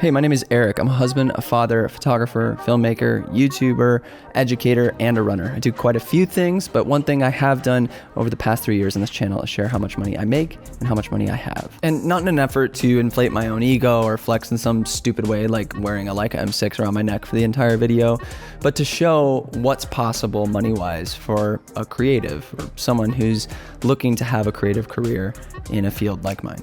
Hey, my name is Eric. I'm a husband, a father, a photographer, filmmaker, YouTuber, educator, and a runner. I do quite a few things, but one thing I have done over the past 3 years on this channel is share how much money I make and how much money I have. And not in an effort to inflate my own ego or flex in some stupid way like wearing a Leica M6 around my neck for the entire video, but to show what's possible money-wise for a creative or someone who's looking to have a creative career in a field like mine.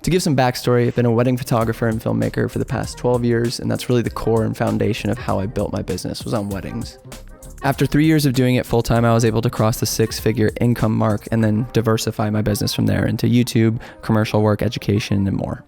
To give some backstory, I've been a wedding photographer and filmmaker for the past 12 years, and that's really the core and foundation of how I built my business, was on weddings. After 3 years of doing it full-time, I was able to cross the six-figure income mark and then diversify my business from there into YouTube, commercial work, education, and more.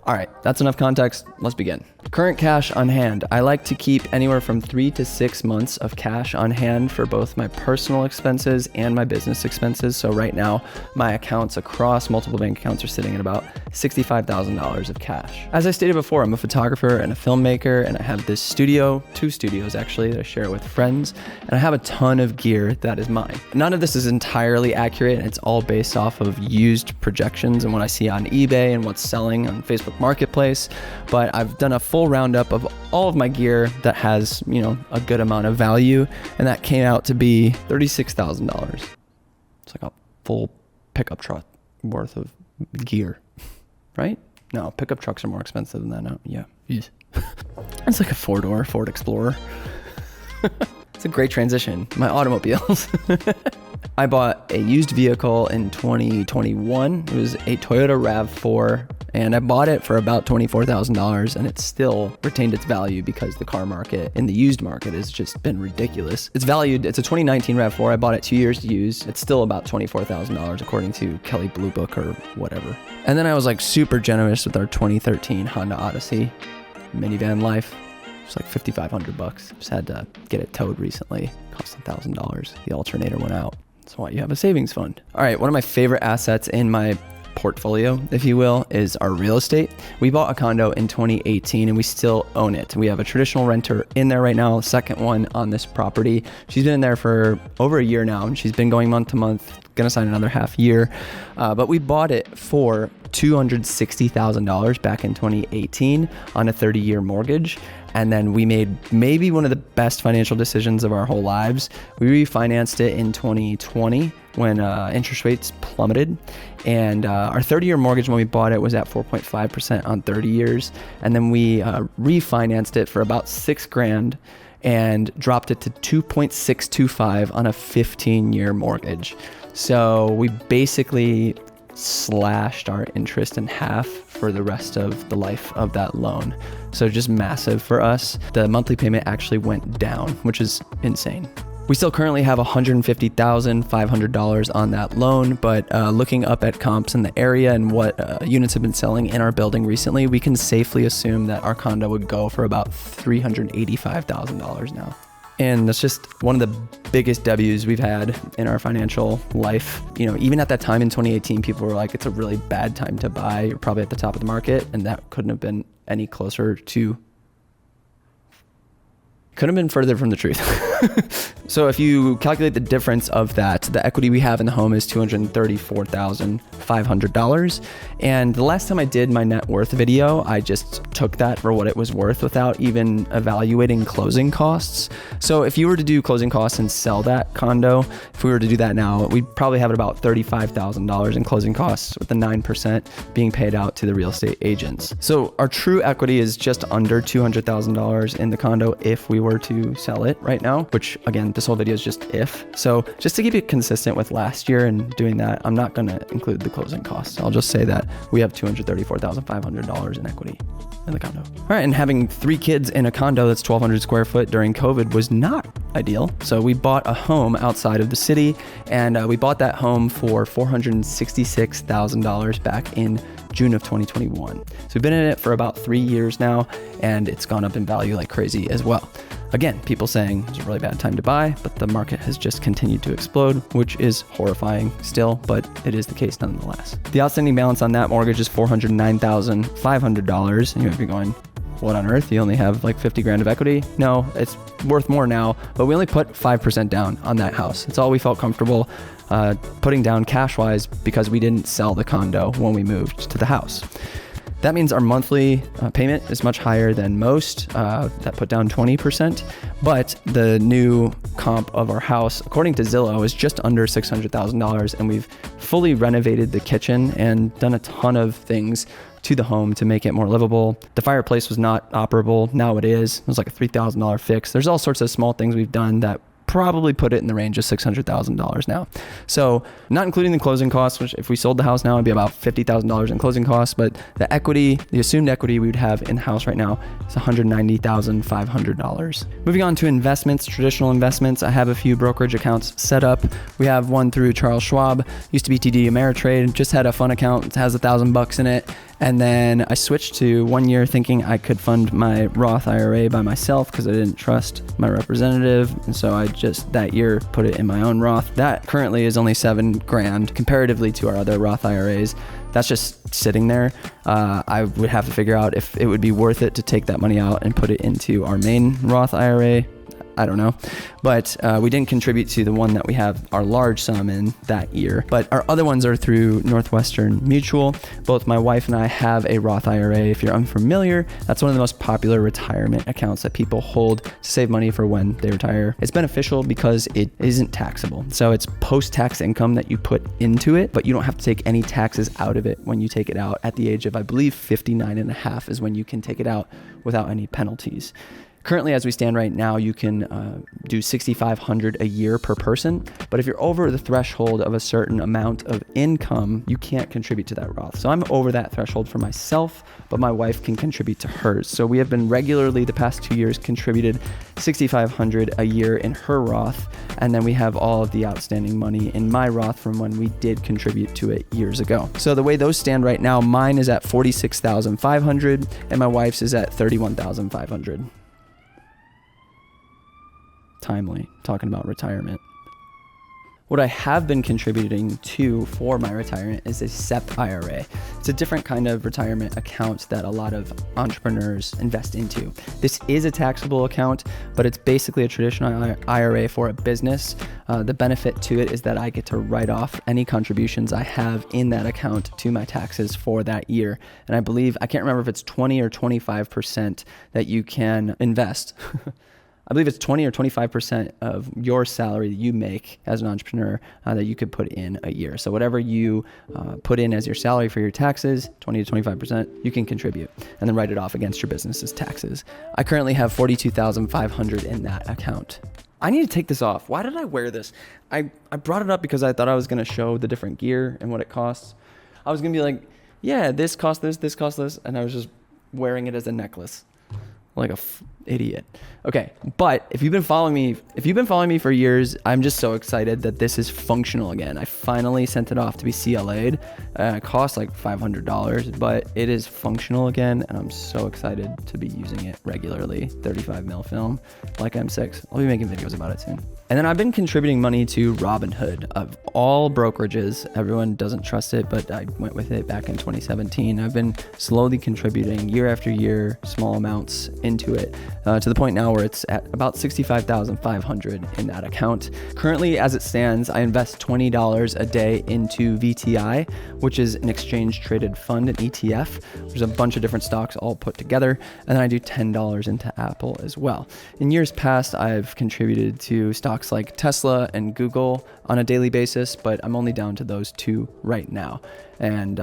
All right, that's enough context. Let's begin. Current cash on hand. I like to keep anywhere from 3 to 6 months of cash on hand for both my personal expenses and my business expenses. So right now, my accounts across multiple bank accounts are sitting at about $65,000 of cash. As I stated before, I'm a photographer and a filmmaker, and I have this studio, 2 studios actually, that I share with friends, and I have a ton of gear that is mine. None of this is entirely accurate, and it's all based off of used projections and what I see on eBay and what's selling on Facebook Marketplace, but I've done a full roundup of all of my gear that has, a good amount of value, and that came out to be $36,000. It's like a full pickup truck worth of gear, right? No, pickup trucks are more expensive than that now. Yeah. Yes. It's like a 4-door Ford Explorer. It's a great transition. My automobiles. I bought a used vehicle in 2021. It was a Toyota RAV4, and I bought it for about $24,000, and it still retained its value because the car market in the used market has just been ridiculous. It's valued, it's a 2019 RAV4. I bought it 2 years used. It's still about $24,000 according to Kelley Blue Book or whatever. And then I was like super generous with our 2013 Honda Odyssey minivan life. It's like $5,500. Just had to get it towed recently. Cost $1,000. The alternator went out. That's why you have a savings fund. All right, one of my favorite assets in my portfolio, if you will, is our real estate. We bought a condo in 2018 and we still own it. We have a traditional renter in there right now, second one on this property. She's been in there for over a year now, and she's been going month to month, gonna sign another half year. But we bought it for $260,000 back in 2018 on a 30-year mortgage. And then we made maybe one of the best financial decisions of our whole lives. We refinanced it in 2020 when interest rates plummeted. And our 30-year mortgage when we bought it was at 4.5% on 30 years. And then we refinanced it for about $6,000 and dropped it to 2.625 on a 15-year mortgage. So we basically slashed our interest in half for the rest of the life of that loan. So just massive for us. The monthly payment actually went down, which is insane. We still currently have $150,500 on that loan, but looking up at comps in the area and what units have been selling in our building recently, we can safely assume that our condo would go for about $385,000 now. And that's just one of the biggest W's we've had in our financial life. Even at that time in 2018, people were like, it's a really bad time to buy. You're probably at the top of the market. And that couldn't have been any further from the truth. So if you calculate the difference of that, the equity we have in the home is $234,500. And the last time I did my net worth video, I just took that for what it was worth without even evaluating closing costs. So if you were to do closing costs and sell that condo, if we were to do that now, we'd probably have about $35,000 in closing costs, with the 9% being paid out to the real estate agents. So our true equity is just under $200,000 in the condo if we were to sell it right now, which again, this whole video is just if. So just to keep it consistent with last year and doing that, I'm not going to include the closing costs. I'll just say that we have $234,500 in equity in the condo. All right, and having 3 kids in a condo that's 1,200 square foot during COVID was not ideal. So we bought a home outside of the city, and we bought that home for $466,000 back in June of 2021. So we've been in it for about 3 years now, and it's gone up in value like crazy as well. Again, people saying it's a really bad time to buy, but the market has just continued to explode, which is horrifying still, but it is the case nonetheless. The outstanding balance on that mortgage is $409,500. And you might be going, what on earth? You only have like 50 grand of equity? No, it's worth more now, but we only put 5% down on that house. It's all we felt comfortable putting down cash-wise because we didn't sell the condo when we moved to the house. That means our monthly payment is much higher than most that put down 20%, but the new comp of our house, according to Zillow, is just under $600,000, and we've fully renovated the kitchen and done a ton of things to the home to make it more livable. The fireplace was not operable. Now it is. It was like a $3,000 fix. There's all sorts of small things we've done that probably put it in the range of $600,000 now. So not including the closing costs, which if we sold the house now, it'd be about $50,000 in closing costs. But the equity, the assumed equity we would have in the house right now is $190,500. Moving on to investments, traditional investments. I have a few brokerage accounts set up. We have one through Charles Schwab, used to be TD Ameritrade, just had a fun account. It has $1,000 in it. And then I switched to 1 year thinking I could fund my Roth IRA by myself because I didn't trust my representative. And so I just that year put it in my own Roth. That currently is only $7,000 comparatively to our other Roth IRAs. That's just sitting there. I would have to figure out if it would be worth it to take that money out and put it into our main Roth IRA. I don't know, but we didn't contribute to the one that we have our large sum in that year. But our other ones are through Northwestern Mutual. Both my wife and I have a Roth IRA. If you're unfamiliar, that's one of the most popular retirement accounts that people hold to save money for when they retire. It's beneficial because it isn't taxable. So it's post-tax income that you put into it, but you don't have to take any taxes out of it when you take it out at the age of, I believe, 59 and a half is when you can take it out without any penalties. Currently, as we stand right now, you can do $6,500 a year per person. But if you're over the threshold of a certain amount of income, you can't contribute to that Roth. So I'm over that threshold for myself, but my wife can contribute to hers. So we have been regularly the past 2 years contributed $6,500 a year in her Roth. And then we have all of the outstanding money in my Roth from when we did contribute to it years ago. So the way those stand right now, mine is at $46,500 and my wife's is at $31,500. Timely, talking about retirement. What I have been contributing to for my retirement is a SEP IRA. It's a different kind of retirement account that a lot of entrepreneurs invest into. This is a taxable account, but it's basically a traditional IRA for a business. The benefit to it is that I get to write off any contributions I have in that account to my taxes for that year. And I believe, I can't remember if it's 20 or 25% that you can invest. I believe it's 20 or 25% of your salary that you make as an entrepreneur that you could put in a year. So whatever you put in as your salary for your taxes, 20 to 25%, you can contribute and then write it off against your business's taxes. I currently have $42,500 in that account. I need to take this off. Why did I wear this? I brought it up because I thought I was going to show the different gear and what it costs. I was going to be like, yeah, this costs this costs this. And I was just wearing it as a necklace. Like a idiot. Okay, but if you've been following me for years, I'm just so excited that this is functional again. I finally sent it off to be CLA'd. It cost like $500, but it is functional again, and I'm so excited to be using it regularly. 35 mil film, like M6. I'll be making videos about it soon. And then I've been contributing money to Robinhood. Of all brokerages, everyone doesn't trust it, but I went with it back in 2017. I've been slowly contributing year after year, small amounts into it, to the point now where it's at about $65,500 in that account. Currently, as it stands, I invest $20 a day into VTI, which is an exchange traded fund, an ETF. There's a bunch of different stocks all put together. And then I do $10 into Apple as well. In years past, I've contributed to stocks like Tesla and Google on a daily basis, but I'm only down to those two right now. And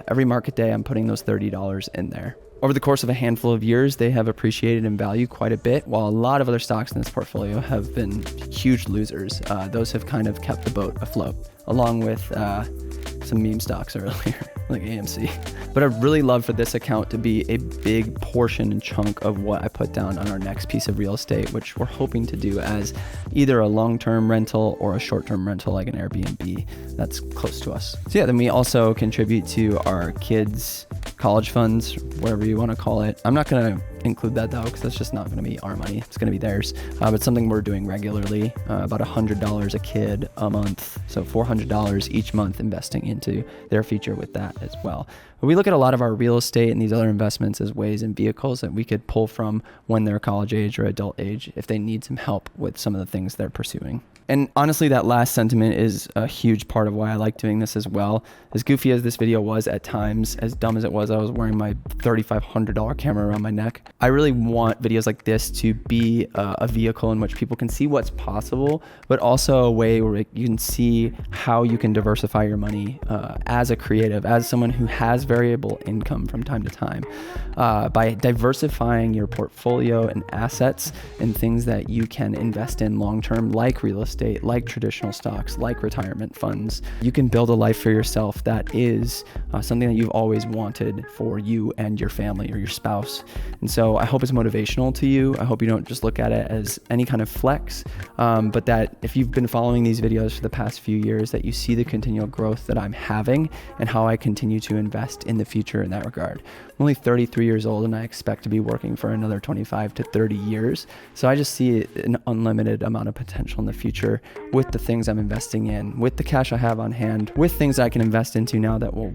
every market day, I'm putting those $30 in there. Over the course of a handful of years, they have appreciated in value quite a bit, while a lot of other stocks in this portfolio have been huge losers. Those have kind of kept the boat afloat, along with some meme stocks earlier, like AMC. But I'd really love for this account to be a big portion and chunk of what I put down on our next piece of real estate, which we're hoping to do as either a long-term rental or a short-term rental like an Airbnb that's close to us. So yeah, then we also contribute to our kids' college funds, whatever you want to call it. I'm not going to include that though, because that's just not going to be our money. It's going to be theirs. But something we're doing regularly, about $100 a kid a month. So $400 each month investing into their future with that as well. But we look at a lot of our real estate and these other investments as ways and vehicles that we could pull from when they're college age or adult age if they need some help with some of the things they're pursuing. And honestly, that last sentiment is a huge part of why I like doing this as well. As goofy as this video was at times, as dumb as it was, I was wearing my $3,500 camera around my neck. I really want videos like this to be a vehicle in which people can see what's possible, but also a way where you can see how you can diversify your money as a creative, as someone who has variable income from time to time. By diversifying your portfolio and assets and things that you can invest in long-term, like real estate, like traditional stocks, like retirement funds, you can build a life for yourself that is something that you've always wanted for you and your family or your spouse. And so I hope it's motivational to you. I hope you don't just look at it as any kind of flex, but that if you've been following these videos for the past few years, that you see the continual growth that I'm having and how I continue to invest in the future in that regard. I'm only 33 years old and I expect to be working for another 25 to 30 years. So I just see an unlimited amount of potential in the future with the things I'm investing in, with the cash I have on hand, with things I can invest into now that will,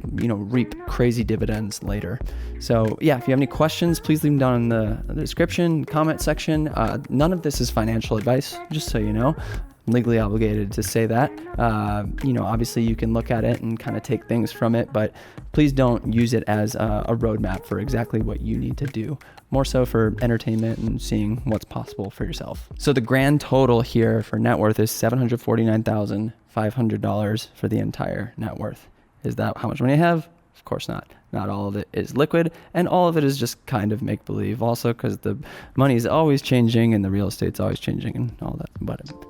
reap crazy dividends later. So yeah, if you have any questions, please leave them down in the description, comment section. None of this is financial advice, just so you know. Legally obligated to say that. Obviously you can look at it and kind of take things from it, but please don't use it as a roadmap for exactly what you need to do. More so for entertainment and seeing what's possible for yourself. So the grand total here for net worth is $749,500 for the entire net worth. Is that how much money I have? Of course not. Not all of it is liquid, and all of it is just kind of make-believe also, because the money is always changing and the real estate's always changing and all that.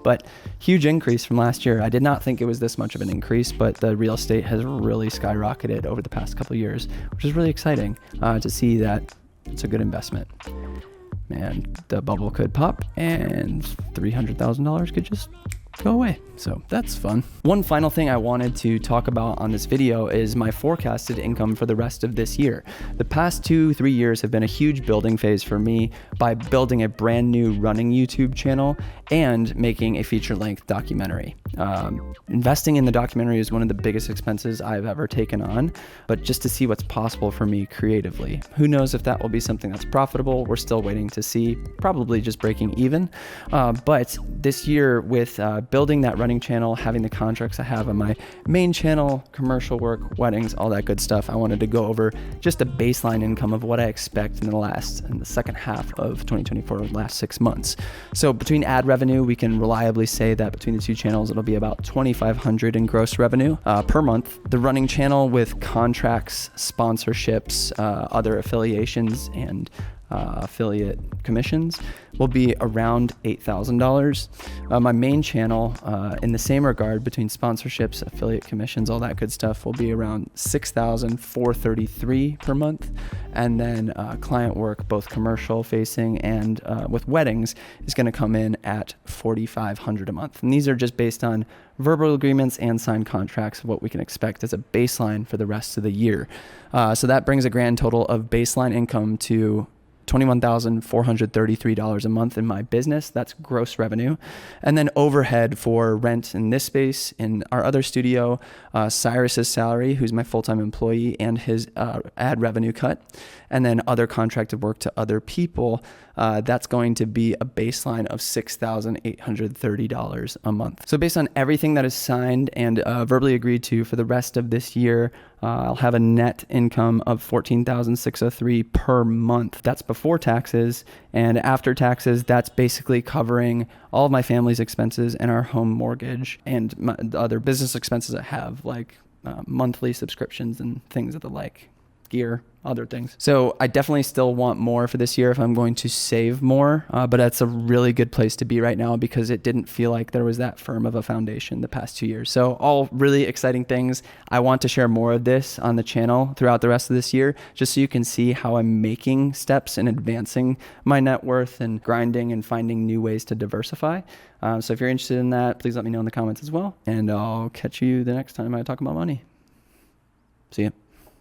But huge increase from last year. I did not think it was this much of an increase, but the real estate has really skyrocketed over the past couple of years, which is really exciting to see that it's a good investment. Man, the bubble could pop and $300,000 could just go away. So that's fun. One final thing I wanted to talk about on this video is my forecasted income for the rest of this year. The past 2-3 years have been a huge building phase for me by building a brand new running YouTube channel and making a feature-length documentary. Investing in the documentary is one of the biggest expenses I've ever taken on, but just to see what's possible for me creatively. Who knows if that will be something that's profitable? We're still waiting to see, probably just breaking even. But this year with building that running channel, having the contracts I have on my main channel, commercial work, weddings, all that good stuff, I wanted to go over just a baseline income of what I expect in the second half of 2024, the last 6 months. So between ad revenue, we can reliably say that between the two channels, it'll be about $2,500 in gross revenue per month. The running channel with contracts, sponsorships, other affiliations, and affiliate commissions will be around $8,000. My main channel, in the same regard, between sponsorships, affiliate commissions, all that good stuff, will be around $6,433 per month. And then client work, both commercial facing and with weddings, is going to come in at $4,500 a month. And these are just based on verbal agreements and signed contracts of what we can expect as a baseline for the rest of the year. So that brings a grand total of baseline income to $21,433 a month in my business. That's gross revenue. And then overhead for rent in this space, in our other studio, Cyrus's salary, who's my full-time employee, and his ad revenue cut, and then other contracted work to other people, that's going to be a baseline of $6,830 a month. So based on everything that is signed and verbally agreed to for the rest of this year, I'll have a net income of $14,603 per month. That's before taxes, and after taxes, that's basically covering all of my family's expenses and our home mortgage and the other business expenses I have, like monthly subscriptions and things of the like, gear, other things. So I definitely still want more for this year if I'm going to save more, but that's a really good place to be right now because it didn't feel like there was that firm of a foundation the past 2 years. So all really exciting things. I want to share more of this on the channel throughout the rest of this year, just so you can see how I'm making steps and advancing my net worth and grinding and finding new ways to diversify. So if you're interested in that, please let me know in the comments as well. And I'll catch you the next time I talk about money. See ya.